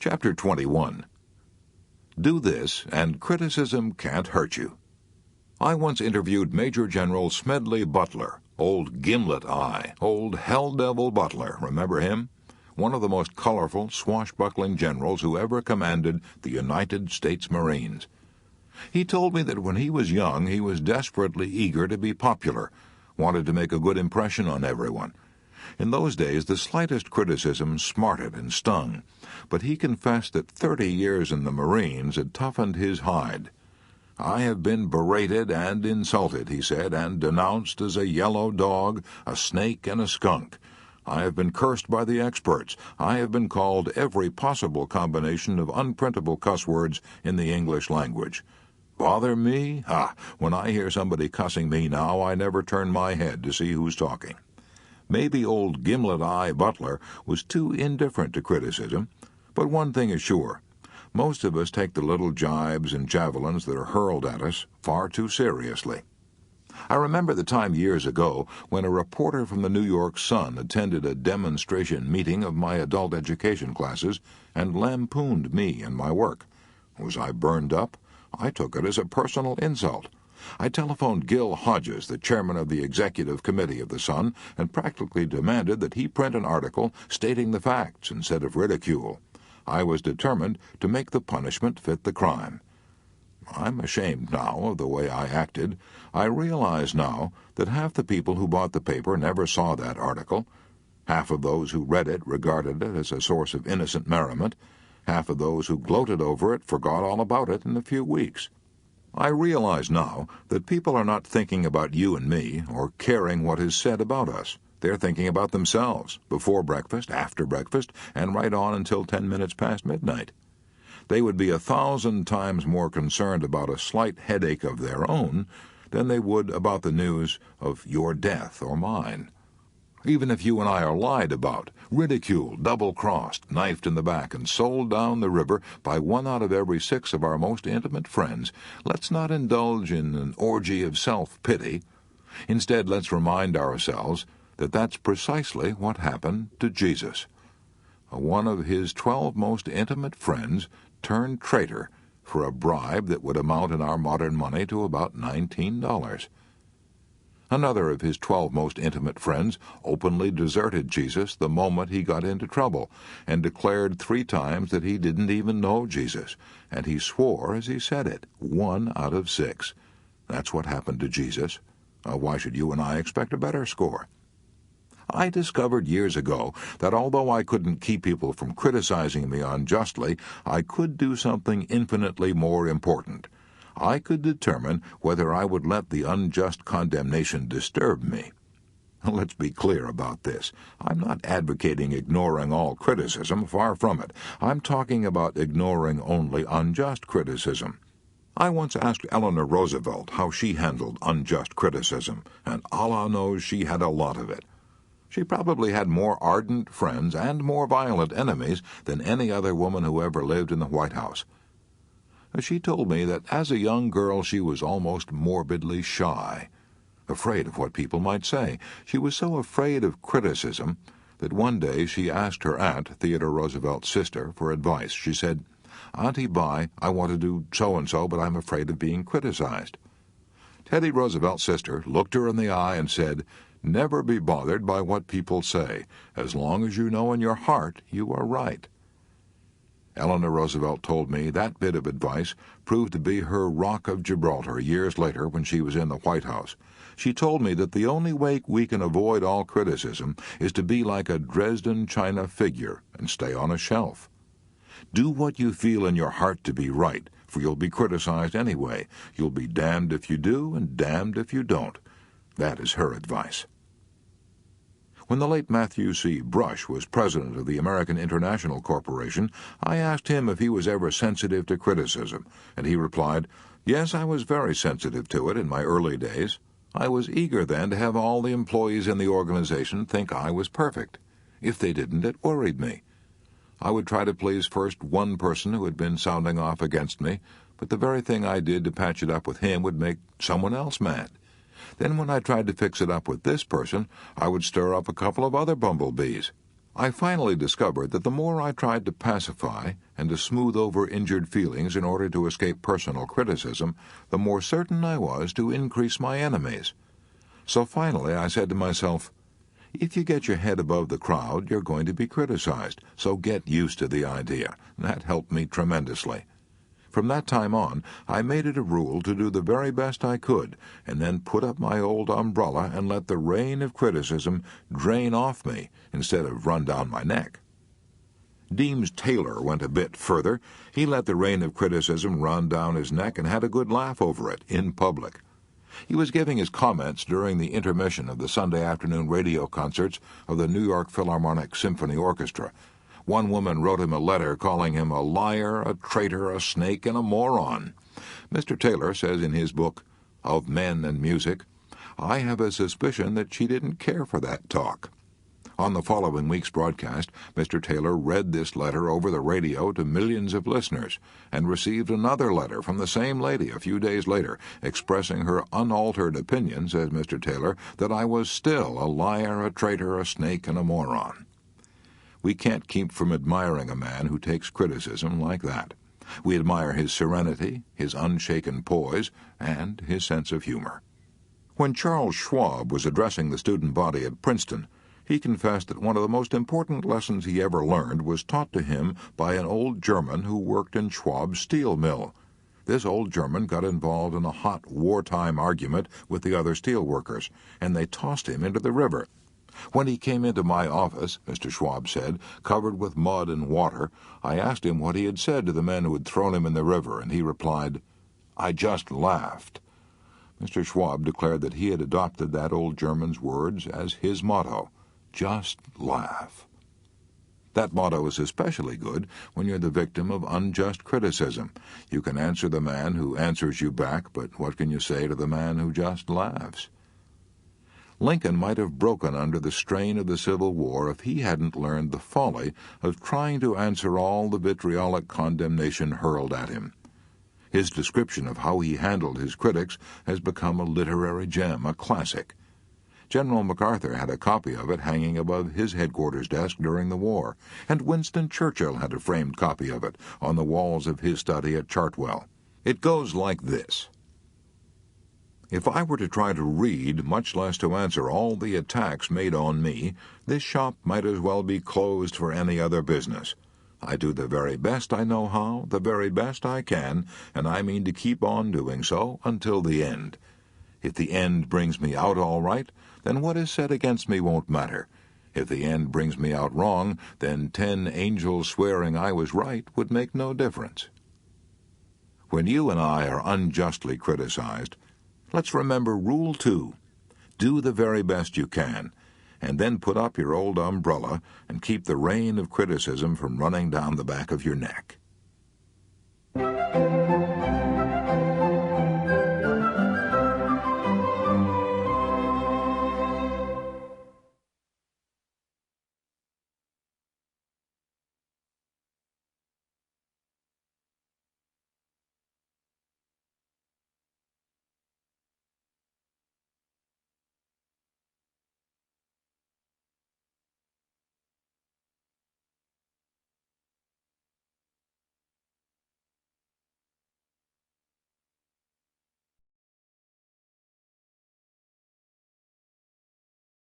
Chapter 21. Do this, and criticism can't hurt you. I once interviewed Major General Smedley Butler, old Gimlet Eye, old Hell Devil Butler, remember him? One of the most colorful, swashbuckling generals who ever commanded the United States Marines. He told me that when he was young, he was desperately eager to be popular, wanted to make a good impression on everyone. In those days, the slightest criticism smarted and stung, but he confessed that 30 years in the Marines had toughened his hide. "I have been berated and insulted," he said, "and denounced as a yellow dog, a snake, and a skunk. I have been cursed by the experts. I have been called every possible combination of unprintable cuss words in the English language. Bother me? Ha! When I hear somebody cussing me now, I never turn my head to see who's talking." Maybe old Gimlet Eye Butler was too indifferent to criticism, but one thing is sure. Most of us take the little jibes and javelins that are hurled at us far too seriously. I remember the time years ago when a reporter from the New York Sun attended a demonstration meeting of my adult education classes and lampooned me and my work. Was I burned up? I took it as a personal insult. I telephoned Gil Hodges, the chairman of the executive committee of the Sun, and practically demanded that he print an article stating the facts instead of ridicule. I was determined to make the punishment fit the crime. I'm ashamed now of the way I acted. I realize now that half the people who bought the paper never saw that article. Half of those who read it regarded it as a source of innocent merriment. Half of those who gloated over it forgot all about it in a few weeks. I realize now that people are not thinking about you and me or caring what is said about us. They're thinking about themselves, before breakfast, after breakfast, and right on until 10 minutes past midnight. They would be 1,000 times more concerned about a slight headache of their own than they would about the news of your death or mine. Even if you and I are lied about, ridiculed, double-crossed, knifed in the back, and sold down the river by 1 out of every 6 of our most intimate friends, let's not indulge in an orgy of self-pity. Instead, let's remind ourselves that that's precisely what happened to Jesus. One of his 12 most intimate friends turned traitor for a bribe that would amount in our modern money to about $19. Another of his 12 most intimate friends openly deserted Jesus the moment he got into trouble, and declared 3 times that he didn't even know Jesus, and he swore as he said it, 1 out of 6. That's what happened to Jesus. Why should you and I expect a better score? I discovered years ago that although I couldn't keep people from criticizing me unjustly, I could do something infinitely more important. I could determine whether I would let the unjust condemnation disturb me. Let's be clear about this. I'm not advocating ignoring all criticism, far from it. I'm talking about ignoring only unjust criticism. I once asked Eleanor Roosevelt how she handled unjust criticism, and Allah knows she had a lot of it. She probably had more ardent friends and more violent enemies than any other woman who ever lived in the White House. She told me that as a young girl she was almost morbidly shy, afraid of what people might say. She was so afraid of criticism that one day she asked her aunt, Theodore Roosevelt's sister, for advice. She said, "Auntie Bai, I want to do so-and-so, but I'm afraid of being criticized." Teddy Roosevelt's sister looked her in the eye and said, "Never be bothered by what people say. As long as you know in your heart you are right." Eleanor Roosevelt told me that bit of advice proved to be her rock of Gibraltar years later when she was in the White House. She told me that the only way we can avoid all criticism is to be like a Dresden china figure and stay on a shelf. Do what you feel in your heart to be right, for you'll be criticized anyway. You'll be damned if you do and damned if you don't. That is her advice. When the late Matthew C. Brush was president of the American International Corporation, I asked him if he was ever sensitive to criticism, and he replied, "Yes, I was very sensitive to it in my early days. I was eager then to have all the employees in the organization think I was perfect. If they didn't, it worried me. I would try to please first one person who had been sounding off against me, but the very thing I did to patch it up with him would make someone else mad. Then when I tried to fix it up with this person, I would stir up a couple of other bumblebees. I finally discovered that the more I tried to pacify and to smooth over injured feelings in order to escape personal criticism, the more certain I was to increase my enemies. So finally I said to myself, if you get your head above the crowd, you're going to be criticized, so get used to the idea. That helped me tremendously. From that time on, I made it a rule to do the very best I could, and then put up my old umbrella and let the rain of criticism drain off me instead of run down my neck. Deems Taylor went a bit further. He let the rain of criticism run down his neck and had a good laugh over it, in public. He was giving his comments during the intermission of the Sunday afternoon radio concerts of the New York Philharmonic Symphony Orchestra. One woman wrote him a letter calling him a liar, a traitor, a snake, and a moron. Mr. Taylor says in his book, Of Men and Music, I have a suspicion that she didn't care for that talk. On the following week's broadcast, Mr. Taylor read this letter over the radio to millions of listeners and received another letter from the same lady a few days later expressing her unaltered opinion, says Mr. Taylor, that I was still a liar, a traitor, a snake, and a moron. We can't keep from admiring a man who takes criticism like that. We admire his serenity, his unshaken poise, and his sense of humor. When Charles Schwab was addressing the student body at Princeton, he confessed that one of the most important lessons he ever learned was taught to him by an old German who worked in Schwab's steel mill. This old German got involved in a hot wartime argument with the other steel workers, and they tossed him into the river. When he came into my office, Mr. Schwab said, covered with mud and water, I asked him what he had said to the men who had thrown him in the river, and he replied, I just laughed. Mr. Schwab declared that he had adopted that old German's words as his motto, just laugh. That motto is especially good when you're the victim of unjust criticism. You can answer the man who answers you back, but what can you say to the man who just laughs? Lincoln might have broken under the strain of the Civil War if he hadn't learned the folly of trying to answer all the vitriolic condemnation hurled at him. His description of how he handled his critics has become a literary gem, a classic. General MacArthur had a copy of it hanging above his headquarters desk during the war, and Winston Churchill had a framed copy of it on the walls of his study at Chartwell. It goes like this. If I were to try to read, much less to answer all the attacks made on me, this shop might as well be closed for any other business. I do the very best I know how, the very best I can, and I mean to keep on doing so until the end. If the end brings me out all right, then what is said against me won't matter. If the end brings me out wrong, then 10 angels swearing I was right would make no difference. When you and I are unjustly criticized, let's remember Rule 2. Do the very best you can, and then put up your old umbrella and keep the rain of criticism from running down the back of your neck.